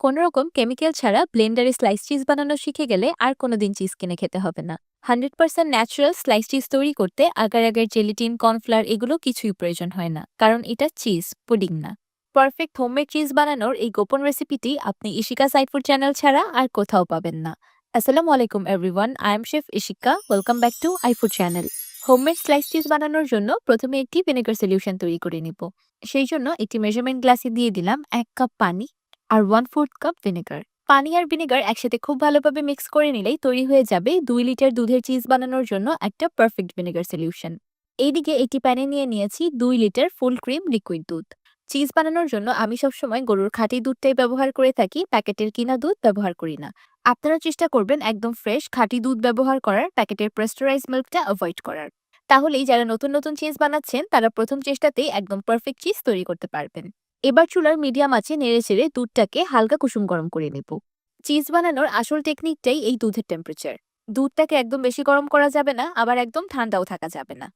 কোনোরকম কেমিক্যাল ছাড়া ব্লেন্ডারে স্লাইস চিজ বানানো শিখে গেলে আর কোনোদিন চিজ কিনে খেতে হবে না। 100% ন্যাচারাল স্লাইস চিজ তৈরি করতে আগার আগের জেলিটিন, কর্নফ্লাওয়ার এগুলো কিছুই প্রয়োজন হয় না, কারণ এটা চিজ পুডিং না। পারফেক্ট হোমমেড চিজ বানানোর এই গোপন রেসিপিটি আপনি ইশিকা সাইড ফুড চ্যানেল ছাড়া আর কোথাও পাবেন না। আসসালামু আলাইকুম everyone, I am chef Ishika. Welcome back to আইফুড channel. Homemade slice cheese বানানোর জন্য প্রথমে একটি ভিনেগার সলিউশন তৈরি করে নিব। সেই জন্য একটি মেজারমেন্ট গ্লাসে দিয়ে দিলাম 1 কাপ পানি আর 1/4 কাপ ভিনেগার। পানি আর ভিনেগার একসাথে খুব ভালোভাবে মিক্স করে নিলেই তৈরি হয়ে যাবে 2 লিটার দুধের চিজ বানানোর জন্য একটা পারফেক্ট ভিনেগার সলিউশন। এইদিকে একটি প্যানে নিয়ে নিয়েছি 2 লিটার ফুল ক্রিম লিকুইড দুধ। চিজ বানানোর জন্য আমি সবসময় গরুর খাঁটি দুধটাই ব্যবহার করে থাকি, প্যাকেটের কিনা দুধ ব্যবহার করি না। আপনারা চেষ্টা করবেন একদম ফ্রেশ খাঁটি দুধ ব্যবহার করার, প্যাকেটের প্রেস্টারাইজ মিল্কটা অ্যাভয়েড করার। তাহলেই যারা নতুন নতুন চিজ বানাচ্ছেন তারা প্রথম চেষ্টাতেই একদম পারফেক্ট চিজ তৈরি করতে পারবেন। এবার চুলার মিডিয়াম আঁচে নেড়েচেড়ে দুধটাকে হালকা কুসুম গরম করে নেব। চিজ বানানোর আসল টেকনিকটাই এই দুধের টেম্পারেচার। দুধটাকে একদম বেশি গরম করা যাবে না, আবার একদম ঠান্ডাও থাকা যাবে না।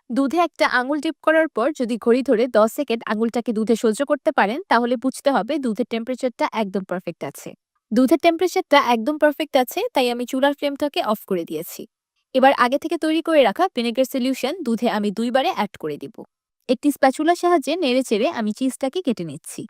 দুধে একটা আঙুল ডিপ করার পর যদি ঘড়ি ধরে 10 সেকেন্ড আঙুলটাকে দুধে সহ্য করতে পারেন, তাহলে বুঝতে হবে দুধের টেম্পারেচারটা একদম পারফেক্ট আছে। দুধের টেম্পারেচারটা একদম পারফেক্ট আছে, তাই আমি চুলার ফ্লেমটাকে অফ করে দিয়েছি। এবার আগে থেকে তৈরি করে রাখা ভিনেগার সলিউশন দুধে আমি 2 বারে অ্যাড করে দিব। একটি স্প্যাচুলার সাহায্যে নেড়েচেড়ে আমি চিজটাকে কেটে নিচ্ছি।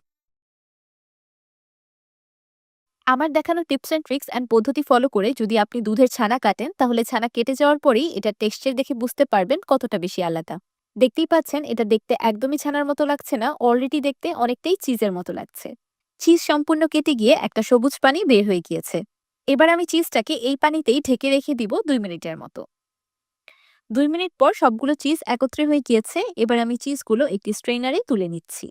আমার দেখানো টিপস অ্যান্ড ট্রিক্স অ্যান্ড পদ্ধতি ফলো করে যদি আপনি দুধের ছানা কাটেন, তাহলে ছানা কেটে যাওয়ার পরেই এটার টেক্সচার দেখে বুঝতে পারবেন কতটা বেশি আলাদা। দেখতেই পাচ্ছেন এটা দেখতে একদমই ছানার মতো লাগছে না, অলরেডি দেখতে অনেকটাই চিজের মতো লাগছে। চিজ সম্পূর্ণ কেটে গিয়ে একটা সবুজ পানি বের হয়ে গিয়েছে। এবার আমি চিজটাকে এই পানিতেই ঢেকে রেখে দিব 2 মিনিটের মতো। 2 মিনিট পর সবগুলো চিজ একত্রে হয়ে গিয়েছে। এবার আমি চিজগুলো একটি স্ট্রেইনারে তুলে নিচ্ছি।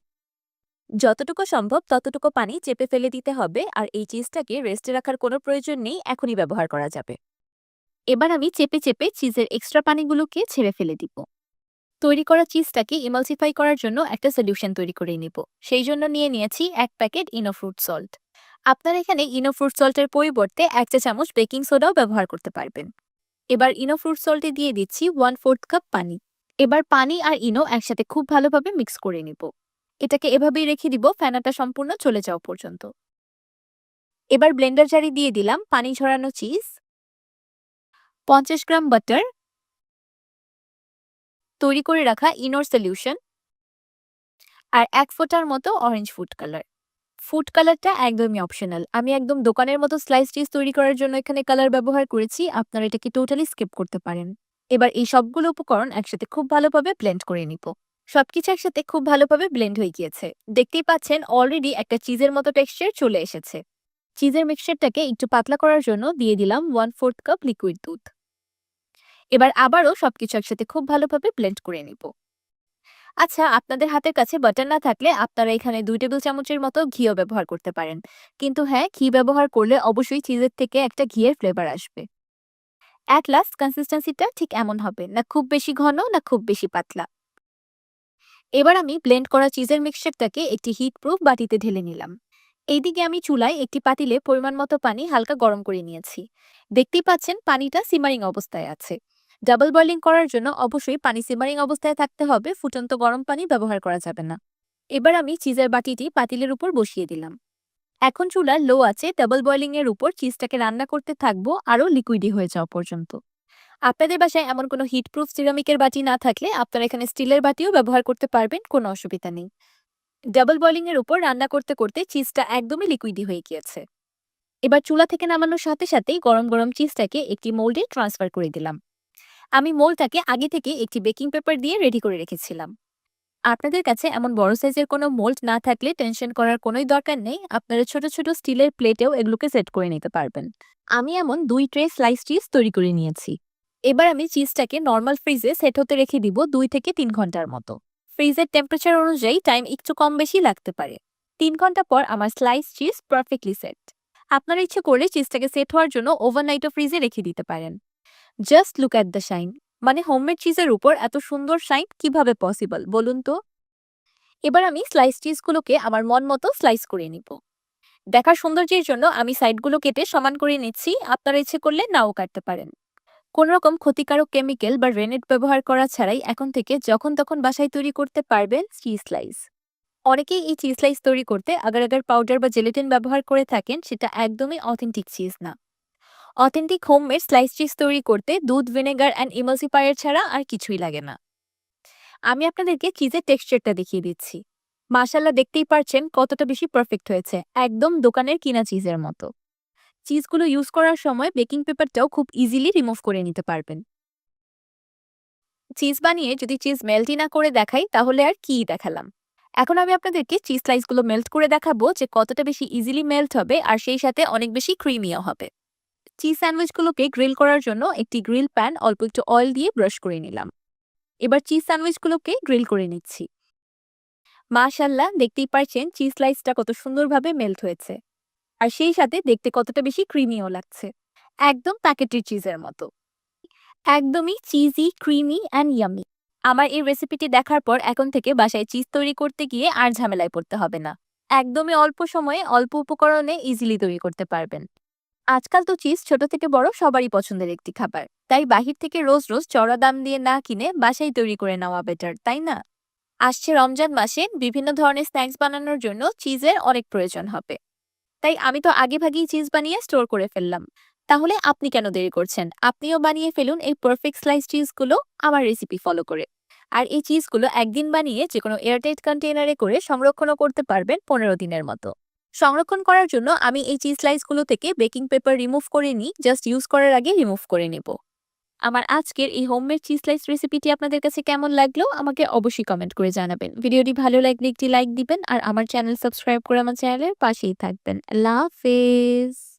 যতটুকু সম্ভব ততটুকু পানি চেপে ফেলে দিতে হবে, আর এই চিজটাকে রেস্টে রাখার কোনো প্রয়োজন নেই, এখনই ব্যবহার করা যাবে। এবার আমি চেপে চেপে চিজের এক্সট্রা পানিগুলোকে ছেড়ে ফেলে দিব। তৈরি করা চিজটাকে ইমালসিফাই করার জন্য একটা সলিউশন তৈরি করে নিব। সেই জন্য নিয়ে নিয়েছি 1 প্যাকেট ইনো ফ্রুট সল্ট। আপনারা এখানে ইনো ফ্রুট সল্টের পরিবর্তে 1 চা চামচ বেকিং সোডাও ব্যবহার করতে পারবেন। এবার ইনো ফ্রুট সল্টে দিয়ে দিচ্ছি 1/4 কাপ পানি। এবার পানি আর ইনো একসাথে খুব ভালোভাবে মিক্স করে নিব। এটাকে এভাবেই রেখে দিব ফেনাটা সম্পূর্ণ চলে যাওয়া পর্যন্ত। এবার ব্লেন্ডার জারে দিয়ে দিলাম পানি ঝরানো চিজ, 50 গ্রাম বাটার, তৈরি করে রাখা ইনোর সলিউশন আর 1 ফোঁটার মতো অরেঞ্জ ফুড কালার। ফুড কালারটা একদমই অপশনাল। আমি একদম দোকানের মতো স্লাইস চিজ তৈরি করার জন্য এখানে কালার ব্যবহার করেছি, আপনারা এটাকে টোটালি স্কিপ করতে পারেন। এবার এই সবগুলো উপকরণ একসাথে খুব ভালোভাবে ব্লেন্ড করে নিব। সবকিছু একসাথে খুব ভালোভাবে ব্লেন্ড হয়ে গিয়েছে। দেখতেই পাচ্ছেন অলরেডি একটা চিজের মতো টেক্সচার চলে এসেছে। চিজের মিক্সচারটাকে একটু পাতলা করার জন্য দিয়ে দিলাম 1/4 কাপ লিকুইড দুধ। এবার আবারও সবকিছু একসাথে খুব ভালোভাবে ব্লেন্ড করে নিব। আচ্ছা, আপনাদের হাতের কাছে বাটার না থাকলে আপনারা এখানে 2 টেবিল চামচের মতো ঘিও ব্যবহার করতে পারেন। কিন্তু হ্যাঁ, ঘি ব্যবহার করলে অবশ্যই চিজের থেকে একটা ঘিয়ের ফ্লেভার আসবে। এট লাস্ট কনসিস্টেন্সিটা ঠিক এমন হবে, না খুব বেশি ঘন না খুব বেশি পাতলা। এবার আমি ব্লেন্ড করা চিজের মিক্সচারটাকে একটি হিট প্রুফ বাটিতে ঢেলে নিলাম। এইদিকে আমি চুলায় একটি পাতিলে পরিমাণ মতো পানি হালকা গরম করে নিয়েছি। দেখতেই পাচ্ছেন পানিটা সিমারিং অবস্থায় আছে। ডাবল বয়লিং করার জন্য অবশ্যই পানি সিমারিং অবস্থায় থাকতে হবে, ফুটন্ত গরম পানি ব্যবহার করা যাবে না। এবার আমি চিজের বাটিটি পাতিলের উপর বসিয়ে দিলাম। এখন চুলার লো আছে ডাবল বয়লিং এর উপর চিজটাকে রান্না করতে থাকবো আরও লিকুইডি হয়ে যাওয়া পর্যন্ত। আপনাদের বাসায় এমন কোনো হিটপ্রুফ সিরামিকের বাটি না থাকলে আপনারা এখানে স্টিলের বাটিও ব্যবহার করতে পারবেন, কোনো অসুবিধা নেই। ডাবল বয়লিং এর উপর রান্না করতে করতে চিজটা একদমই লিকুইডি হয়ে গিয়েছে। এবার চুলা থেকে নামানোর সাথে সাথেই গরম গরম চিজটাকে একটি মোল্ডে ট্রান্সফার করে দিলাম। আমি মোল্ডটাকে আগে থেকে একটি বেকিং পেপার দিয়ে রেডি করে রেখেছিলাম। আপনাদের কাছে এমন বড় সাইজের কোনো মোল্ড না থাকলে টেনশন করার কোনোই দরকার নেই, আপনারা ছোট ছোট স্টিলের প্লেটেও এগুলোকে সেট করে নিতে পারবেন। আমি এমন 2 ট্রে স্লাইস চিজ তৈরি করে নিয়েছি। এবার আমি চিজটাকে নর্মাল ফ্রিজে সেট হতে রেখে দিব 2 থেকে 3 ঘন্টার মতো। ফ্রিজের টেম্পারেচার অনুযায়ী টাইম একটু কম বেশি লাগতে পারে। 3 ঘন্টা পর আমার স্লাইস চিজ পারফেক্টলি সেট। আপনারা ইচ্ছে করলে চিজটাকে সেট হওয়ার জন্য ওভারনাইটও ফ্রিজে রেখে দিতে পারেন। Just look at the shine. মানে হোমমেড চিজের উপর এত সুন্দর শাইন কিভাবে পসিবল বলুন তো? এবার আমি স্লাইস চিজগুলোকে আমার মন মতো স্লাইস করে নিব। দেখার সৌন্দর্যের জন্য আমি সাইডগুলো কেটে সমান করে নিচ্ছি, আপনারা ইচ্ছে করলে নাও কাটতে পারেন। কোন রকম ক্ষতিকারক কেমিক্যাল বা রেনেট ব্যবহার করা ছাড়াই এখন থেকে যখন তখন বাসায় তৈরি করতে পারবেন চিজ স্লাইস। অনেকেই এই চিজ স্লাইস তৈরি করতে আগার আগার পাউডার বা জেলেটিন ব্যবহার করে থাকেন, সেটা একদমই অথেন্টিক চিজ না। অথেন্টিক হোমমেড স্লাইস চিজ তৈরি করতে দুধ, ভিনেগার অ্যান্ড ইমালসিফায়ার ছাড়া আর কিছুই লাগে না। আমি আপনাদেরকে চিজের টেক্সচারটা দেখিয়ে দিচ্ছি। মাশাআল্লাহ, দেখতেই পারছেন কতটা বেশি পারফেক্ট হয়েছে, একদম দোকানের কিনা চিজের মতো। চিজগুলো ইউজ করার সময় বেকিং পেপারটাও খুব ইজিলি রিমুভ করে নিতে পারবেন। চিজ বানিয়ে যদি চিজ মেল্টই না করে দেখাই তাহলে আর কি দেখালাম। এখন আমি আপনাদেরকে চিজ স্লাইসগুলো মেল্ট করে দেখাবো যে কতটা বেশি ইজিলি মেল্ট হবে আর সেই সাথে অনেক বেশি ক্রিমিও হবে। চিজ স্যান্ডউইচগুলোকে গ্রিল করার জন্য একটি গ্রিল প্যান অল্প একটু অয়েল দিয়ে ব্রাশ করে নিলাম। এবার চিজ স্যান্ডউইচগুলোকে গ্রিল করে নিচ্ছি। মাশাআল্লাহ, দেখতেই পারছেন চিজ স্লাইসটা কত সুন্দরভাবে মেল্ট হয়েছে আর সেই সাথে দেখতে কতটা বেশি ক্রিমিও লাগছে, একদম প্যাকেটের চিজের মতো। একদমই চিজি, ক্রিমি অ্যান্ড ইয়াম্মি। আমার এই রেসিপিটি দেখার পর এখন থেকে বাসায় চিজ তৈরি করতে গিয়ে আর ঝামেলায় পড়তে হবে না। একদমই অল্প সময়ে অল্প উপকরণে ইজিলি তৈরি করতে পারবেন। আজকাল তো চিজ ছোট থেকে বড় সবারই পছন্দের একটি খাবার। তাই বাহির থেকে রোজ রোজ চড়া দাম দিয়ে না কিনে বাসায় তৈরি করে নেওয়া বেটার, তাই না? আসছে রমজান মাসে বিভিন্ন ধরনের স্ন্যাক্স বানানোর জন্য চিজের অনেক প্রয়োজন হবে। তাই আমি তো আগেভাগেই চিজ বানিয়ে স্টোর করে ফেললাম। তাহলে আপনি কেন দেরি করছেন? আপনিও বানিয়ে ফেলুন এই পারফেক্ট স্লাইস চিজগুলো আমার রেসিপি ফলো করে। আর এই চিজগুলো একদিন বানিয়ে যেকোনো এয়ারটাইট কন্টেইনারে করে সংরক্ষণও করতে পারবেন 15 দিনের মতো। সংরক্ষণ করার জন্য আমি এই চিজ স্লাইসগুলো থেকে বেকিং পেপার রিমুভ করে নিই, জাস্ট ইউজ করার আগে রিমুভ করে নেব। আমার আজকের এই হোমমেড চিজ স্লাইস রেসিপিটি আপনাদের কাছে কেমন লাগলো আমাকে অবশ্যই কমেন্ট করে জানাবেন। ভিডিওটি ভালো লাগলে একটি লাইক দিবেন আর আমার চ্যানেল সাবস্ক্রাইব করে আমার চ্যানেলের পাশেই থাকবেন। আল্লাহ হাফেজ।